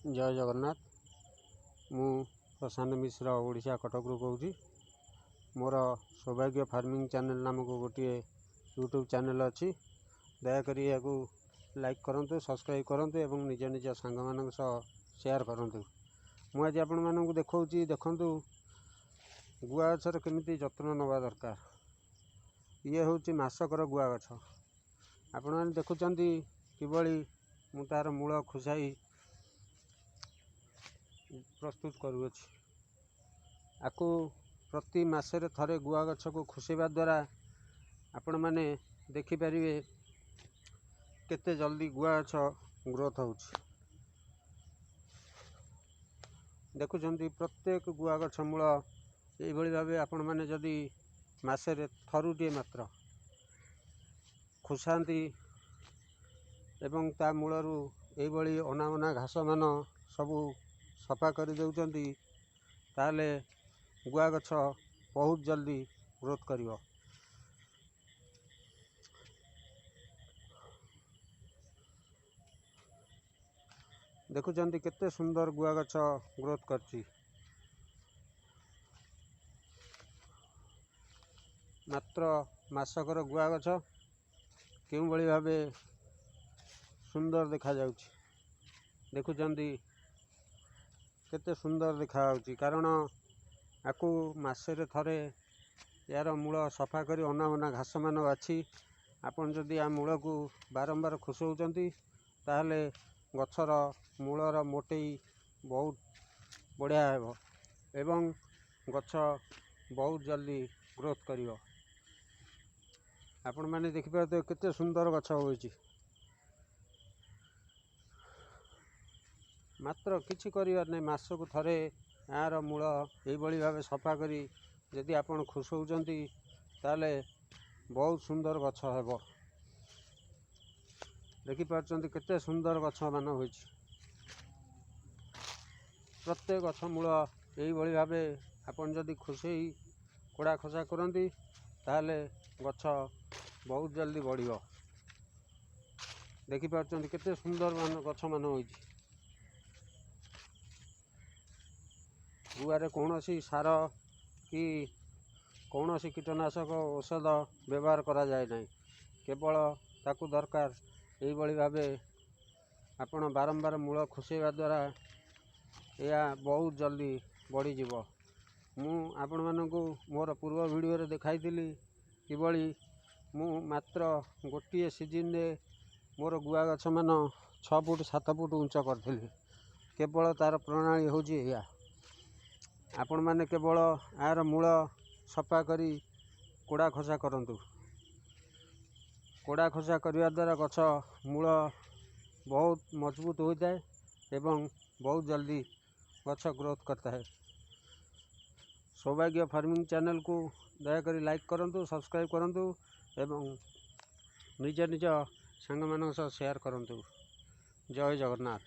जय जगन्नाथ। मु प्रशांत मिश्र ओडिशा कटक कहूँ। मोर सौभाग्य फार्मिंग चैनल नामक गोटे यूट्यूब चैनल अच्छी। दयाकोरी या लाइक करूँ, सब्सक्राइब करूँ और निज निज सांग मान शेयर करूँ। मुझे आपण मानक देखा देखु गुआ गचर केमी जत्न नवा दरकार। ये हूँ मासकर गुआ गछ। आपण मैंने देखुं किभली मु तार मूल खुसाई प्रस्तुत करुँच। आपको प्रति मासरे थरे गुआ गछ को खुसेबा द्वारा आपण मैंने देखिपारे केते जल्दी गुआ गछ ग्रोथ हो। देखुं प्रत्येक गुआ गछ मूल ये भाव आपण मैंने जदि मासरे थरुटे मात्र खुशांती एवं ता मूलरू ये अनावना घास मान सबू सफा कर दौरान ताले गुआ गछ बहुत जल्दी ग्रोथ करिवो। देखुं केते सुंदर गुआ गछ ग्रोथ करची। मात्र मासकर गुआ गछ केउ भली भावे सुंदर देखा जाउची। देखुं केते सुंदर देखा जाउची कारण आपको मासरे थरे यार मूल सफा करी अनावना घास मान बाछी आपन जदि आ मूल को बारंबार खुशौचंती ताहले गछर मूलर मोटेई बहुत बढ़िया हेबो एवं गछ बहुत जल्दी ग्रोथ करिवो। आपण माने देखि पारे केते सुंदर गछ होईची। मात्र किछि करिवार नै मासको थरे यार मूल एभली भावे सफा करी यदि आपण खुश होउचंती ताले बहुत सुंदर गछ हेबो। देखि पारचंती केते सुंदर गछ मान होईची। प्रत्येक गछ मूल यही भावे आपण जदि खुशई कोड़ा खसा करती ताले गछ बहुत जल्दी बढ़ियो। देखि पारचंती केते सुंदर गछ मान होईची। गुआरे कौन सी सार कि कौन सी कीटनाशक औषध व्यवहार करा जाए नहीं। केवल ताकू दरकार यही भावे आपण बारंबार मूल खुसेवा द्वारा यह बहुत जल्दी बढ़ी जीवो। मु आपण मानकु मोर पूर्व वीडियो रे देखाई किभली मु मात्र गोटे सीजन रे मोर गुआ गछ मान 6 फुट 7 फुट उंच करथिली। केवल तार प्रणाली होची या आपण माने केवल यार मूल सफा करी कोड़ा खसा करंतु। कोड़ा खसा करिया द्वारा गछ मूल बहुत मजबूत होता है एवं बहुत जल्दी गछ ग्रोथ करता है। सौभाग्य फार्मिंग चैनल को दयाकोरी लाइक करंतु, सब्सक्राइब करंतु एवं निज निज सांग मान शेयर करंतु। जय जगन्नाथ।